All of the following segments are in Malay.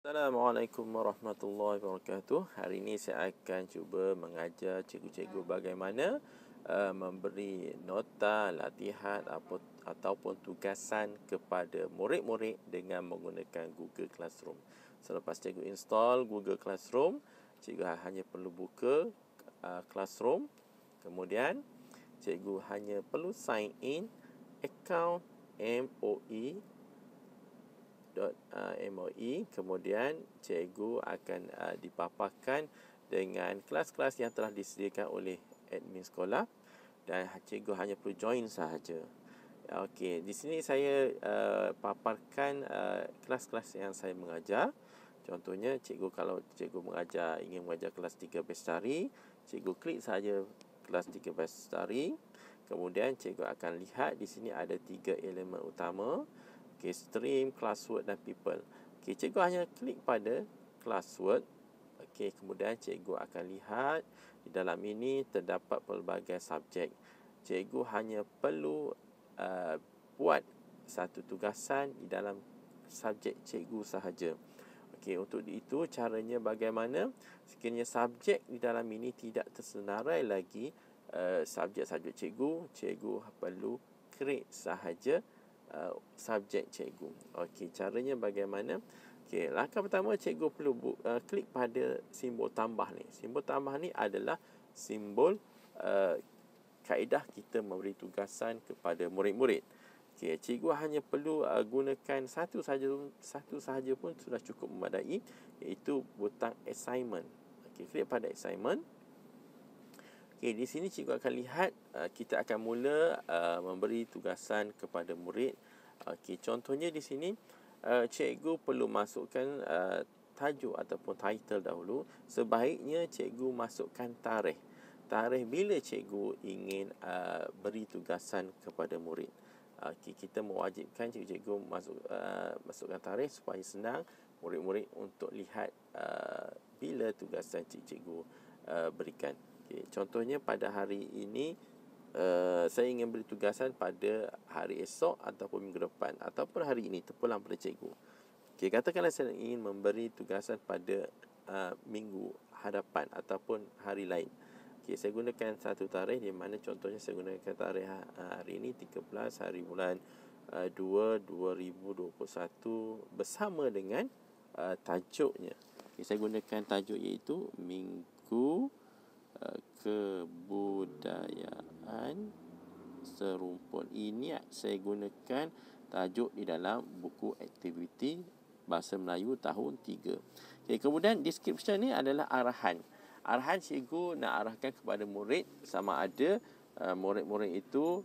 Assalamualaikum warahmatullahi wabarakatuh. Hari ini saya akan cuba mengajar cikgu-cikgu bagaimana memberi nota, latihan ataupun tugasan kepada murid-murid dengan menggunakan Google Classroom. Selepas cikgu install Google Classroom, cikgu hanya perlu buka Classroom. Kemudian cikgu hanya perlu sign in account MOE, kemudian cikgu akan dipaparkan dengan kelas-kelas yang telah disediakan oleh admin sekolah dan cikgu hanya perlu join sahaja. Okey, di sini saya paparkan kelas-kelas yang saya mengajar. Contohnya, kalau cikgu ingin mengajar kelas 3 Bestari, cikgu klik sahaja kelas 3 Bestari. Kemudian cikgu akan lihat di sini ada 3 elemen utama. Okay, stream, classwork dan people. Okay, cikgu hanya klik pada classwork. Okay, kemudian cikgu akan lihat di dalam ini terdapat pelbagai subjek. Cikgu hanya perlu buat satu tugasan di dalam subjek cikgu sahaja. Okay, untuk itu caranya bagaimana? Sekiranya subjek di dalam ini tidak tersenarai lagi subjek-subjek cikgu perlu create sahaja subjek cikgu. Okey, caranya bagaimana? Okey, langkah pertama cikgu perlu klik pada simbol tambah ni. Simbol tambah ni adalah simbol kaedah kita memberi tugasan kepada murid-murid. Okey, cikgu hanya perlu gunakan satu sahaja pun sudah cukup memadai, iaitu butang assignment. Okey, klik pada assignment. Okay, di sini cikgu akan lihat kita akan mula memberi tugasan kepada murid. Okay, contohnya di sini cikgu perlu masukkan tajuk ataupun title dahulu. Sebaiknya cikgu masukkan tarikh. Tarikh bila cikgu ingin beri tugasan kepada murid. Okay, kita mewajibkan cikgu masukkan tarikh supaya senang murid-murid untuk lihat bila tugasan cikgu berikan. Okay, contohnya pada hari ini saya ingin beri tugasan pada hari esok ataupun minggu depan ataupun hari ini terpulang pada cikgu. Okay, katakanlah saya ingin memberi tugasan pada minggu hadapan ataupun hari lain. Okay, saya gunakan satu tarikh di mana contohnya saya gunakan tarikh hari ini 13 hari bulan 2 2021 bersama dengan tajuknya. Okay, saya gunakan tajuk iaitu Minggu Kebudayaan Serumpun. Ini saya gunakan tajuk di dalam buku aktiviti Bahasa Melayu tahun 3. Okay, kemudian description ni adalah arahan. Arahan cikgu nak arahkan kepada murid sama ada murid-murid itu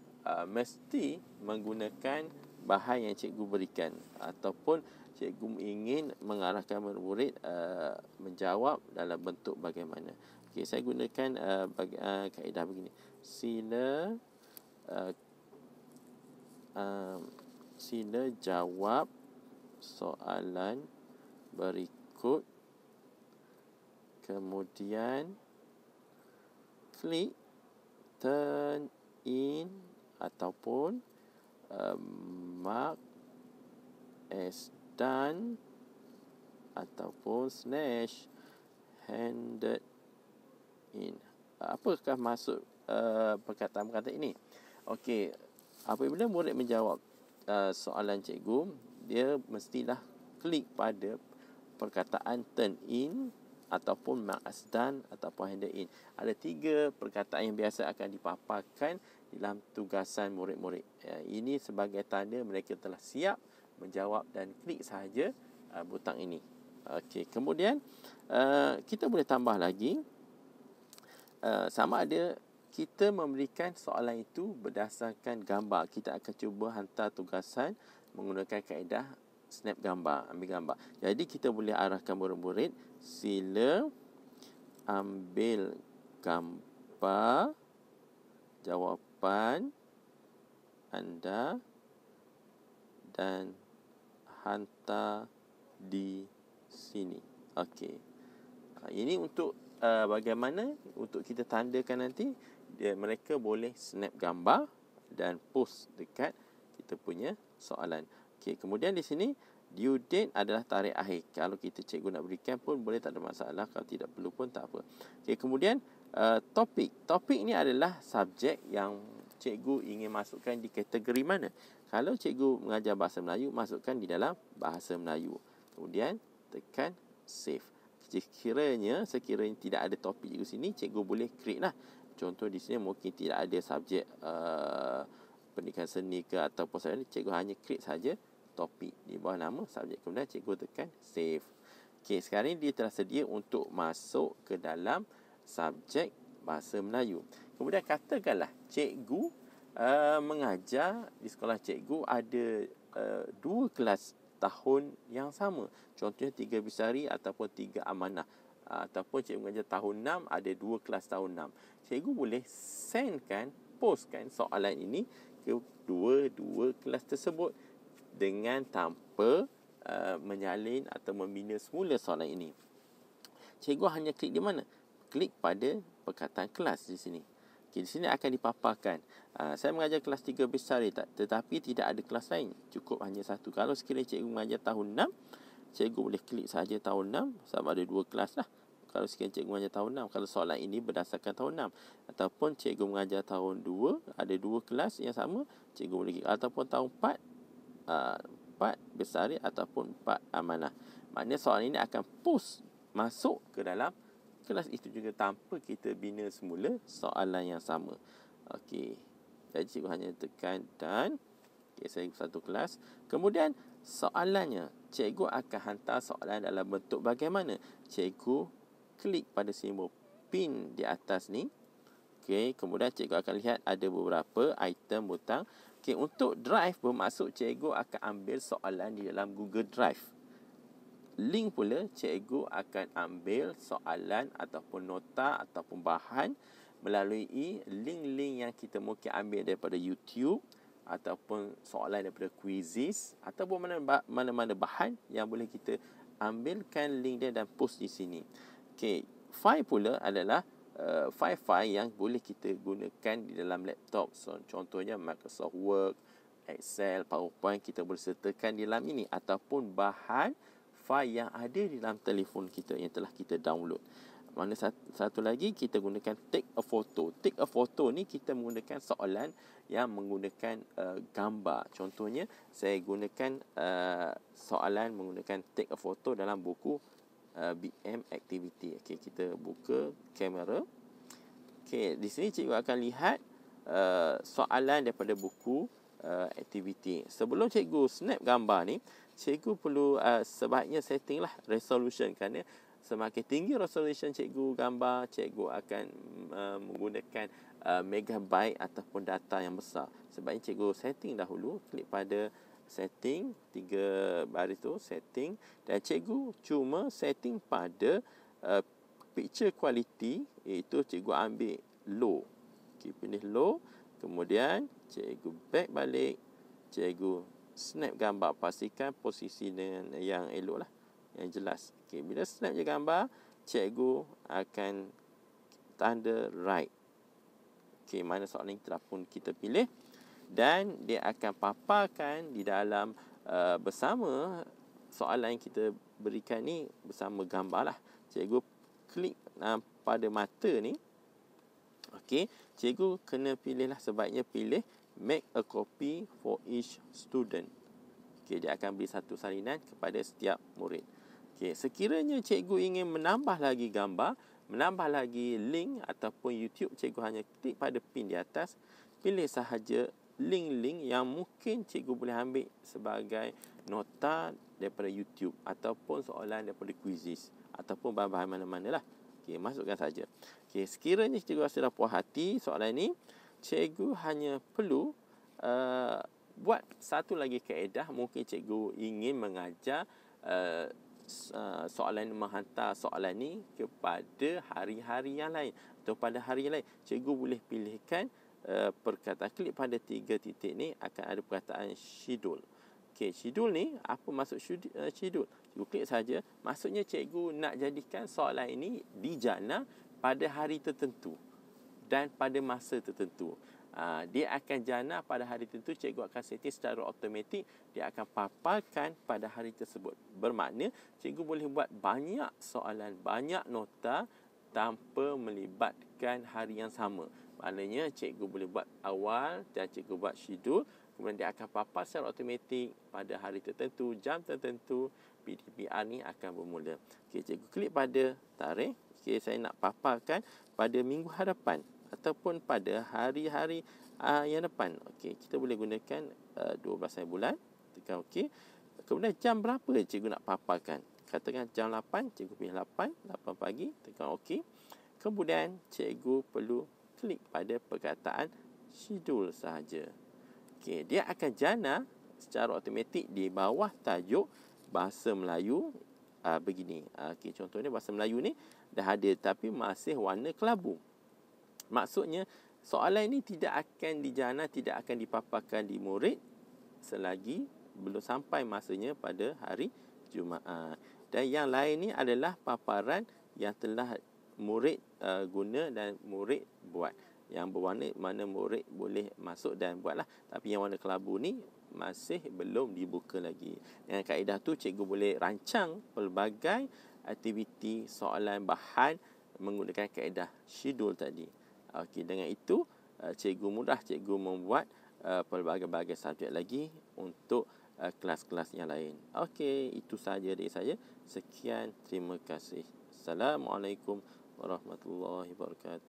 mesti menggunakan bahan yang cikgu berikan ataupun cikgu ingin mengarahkan murid menjawab dalam bentuk bagaimana. Okay, saya gunakan kaedah begini. Sila jawab soalan berikut. Kemudian klik turn in ataupun mark as done ataupun slash handed in. Apakah maksud perkataan-perkataan ini? Okey, apabila murid menjawab soalan cikgu, dia mestilah klik pada perkataan turn in ataupun mark as done ataupun handed in. Ada 3 perkataan yang biasa akan dipaparkan dalam tugasan murid-murid. Ini sebagai tanda mereka telah siap menjawab dan klik sahaja butang ini. Okey, kemudian kita boleh tambah lagi sama ada kita memberikan soalan itu berdasarkan gambar. Kita akan cuba hantar tugasan menggunakan kaedah snap gambar, ambil gambar. Jadi kita boleh arahkan murid-murid, sila ambil gambar jawapan anda dan hantar di sini. Okey. Ini untuk bagaimana untuk kita tandakan nanti mereka boleh snap gambar dan post dekat kita punya soalan. Okey, kemudian di sini Due date adalah tarikh akhir. Kalau kita cikgu nak berikan pun boleh, tak ada masalah. Kalau tidak perlu pun tak apa. Okey, kemudian topik. Topik ni adalah subjek yang cikgu ingin masukkan di kategori mana. Kalau cikgu mengajar bahasa Melayu, masukkan di dalam bahasa Melayu. Kemudian tekan save. Sekiranya tidak ada topik cikgu sini, cikgu boleh create lah. Contoh di sini mungkin tidak ada subjek pendidikan seni ke ataupun sebagainya, cikgu hanya create saja topik di bawah nama subjek. Kemudian cikgu tekan save. Okey, sekarang ini dia telah sedia untuk masuk ke dalam subjek bahasa Melayu. Kemudian katakanlah cikgu mengajar di sekolah cikgu ada 2 kelas tahun yang sama. Contohnya 3 Bisari ataupun 3 Amanah. Ataupun cikgu mengajar tahun 6, ada 2 kelas tahun 6. Cikgu boleh postkan soalan ini ke dua kelas tersebut dengan tanpa menyalin atau membina semula soalan ini. Cikgu hanya klik di mana? Klik pada perkataan kelas di sini. Okay, di sini akan dipaparkan. Saya mengajar kelas 3 Bisari, tetapi tidak ada kelas lain. Cukup hanya satu. Kalau sekiranya cikgu mengajar tahun 6, cikgu boleh klik saja tahun 6 sebab ada 2 kelas lah. Kalau sekiranya cikgu mengajar tahun 6, kalau soalan ini berdasarkan tahun 6. Ataupun cikgu mengajar tahun 2, ada 2 kelas yang sama, cikgu boleh klik. Ataupun tahun 4 Bisari ataupun 4 Amanah. Maknanya soalan ini akan masuk ke dalam kelas itu juga tanpa kita bina semula soalan yang sama. Okey. Jadi cikgu hanya tekan dan saya satu kelas. Kemudian soalannya, cikgu akan hantar soalan dalam bentuk bagaimana? Cikgu klik pada simbol pin di atas ni. Okey, kemudian cikgu akan lihat ada beberapa item butang. Okey, untuk drive bermaksud cikgu akan ambil soalan di dalam Google Drive. Link pula, cikgu akan ambil soalan ataupun nota ataupun bahan melalui link-link yang kita mungkin ambil daripada YouTube ataupun soalan daripada quizzes ataupun mana-mana bahan yang boleh kita ambilkan link dia dan post di sini. Okey, file pula adalah file-file yang boleh kita gunakan di dalam laptop. So, contohnya Microsoft Word, Excel, PowerPoint, kita boleh sertakan di dalam ini ataupun bahan file yang ada di dalam telefon kita yang telah kita download. Mana satu lagi kita gunakan take a photo. Take a photo ni kita menggunakan soalan yang menggunakan gambar. Contohnya saya gunakan soalan menggunakan take a photo dalam buku BM Activity. Okey, kita buka kamera. Okey, di sini cikgu akan lihat soalan daripada buku activity. Sebelum cikgu snap gambar ni, cikgu perlu sebaiknya setting lah resolution, kerana semakin tinggi resolution cikgu gambar, cikgu akan menggunakan megabyte ataupun data yang besar. Sebaiknya cikgu setting dahulu, klik pada setting, 3 baris tu setting, dan cikgu cuma setting pada picture quality, iaitu cikgu ambil low. Okay, pilih low, kemudian cikgu back balik, cikgu snap gambar, pastikan posisi dengan yang elok lah, yang jelas. Okay, bila snap je gambar, cikgu akan tanda right. Okay, mana soalan yang telah pun kita pilih, dan dia akan paparkan di dalam bersama soalan yang kita berikan ni bersama gambar lah. Cikgu klik pada mata ni. Okey, cikgu kena pilihlah, sebaiknya pilih make a copy for each student. Okey, dia akan beri satu salinan kepada setiap murid. Okey, sekiranya cikgu ingin menambah lagi gambar, menambah lagi link ataupun YouTube, cikgu hanya klik pada pin di atas, pilih sahaja link-link yang mungkin cikgu boleh ambil sebagai nota daripada YouTube ataupun soalan daripada quizzes ataupun bahan-bahan mana-mana lah. Okey, masukkan saja. Okey, sekiranya cikgu rasa dah puas hati soalan ni, cikgu hanya perlu buat satu lagi kaedah. Mungkin cikgu ingin mengajar soalan, menghantar soalan ni kepada hari-hari yang lain atau pada hari yang lain. Cikgu boleh pilihkan perkataan, klik pada 3 titik ni akan ada perkataan schedule. Okey, schedule ni, apa maksud schedule? Cikgu klik saja. Maksudnya cikgu nak jadikan soalan ini dijana pada hari tertentu dan pada masa tertentu. Dia akan jana pada hari tertentu, cikgu akan setting secara automatik, dia akan paparkan pada hari tersebut. Bermakna cikgu boleh buat banyak soalan, banyak nota tanpa melibatkan hari yang sama. Maknanya cikgu boleh buat awal dan cikgu buat schedule, kemudian dia akan papar secara automatik pada hari tertentu, jam tertentu, PDPR ni akan bermula. Okey, cikgu klik pada tarikh. Okey, saya nak paparkan pada minggu hadapan ataupun pada hari-hari yang depan. Okey, kita boleh gunakan 12 hari bulan. Tekan okey. Kemudian jam berapa cikgu nak paparkan? Katakan jam 8, cikgu pilih 8 pagi, tekan okey. Kemudian cikgu perlu klik pada perkataan schedule sahaja. Okey, dia akan jana secara automatik di bawah tajuk bahasa Melayu begini. Okey, contohnya bahasa Melayu ni dah ada tapi masih warna kelabu. Maksudnya soalan ini tidak akan dijana, tidak akan dipaparkan di murid selagi belum sampai masanya pada hari Jumaat. Dan yang lain ni adalah paparan yang telah murid guna dan murid buat. Yang berwarna mana murid boleh masuk dan buatlah. Tapi yang warna kelabu ni masih belum dibuka lagi. Dengan kaedah tu cikgu boleh rancang pelbagai aktiviti soalan bahan menggunakan kaedah schedule tadi. Okey, dengan itu cikgu membuat pelbagai-bagai subjek lagi untuk kelas-kelas yang lain. Okey, itu sahaja dari saya. Sekian, terima kasih. Assalamualaikum warahmatullahi wabarakatuh.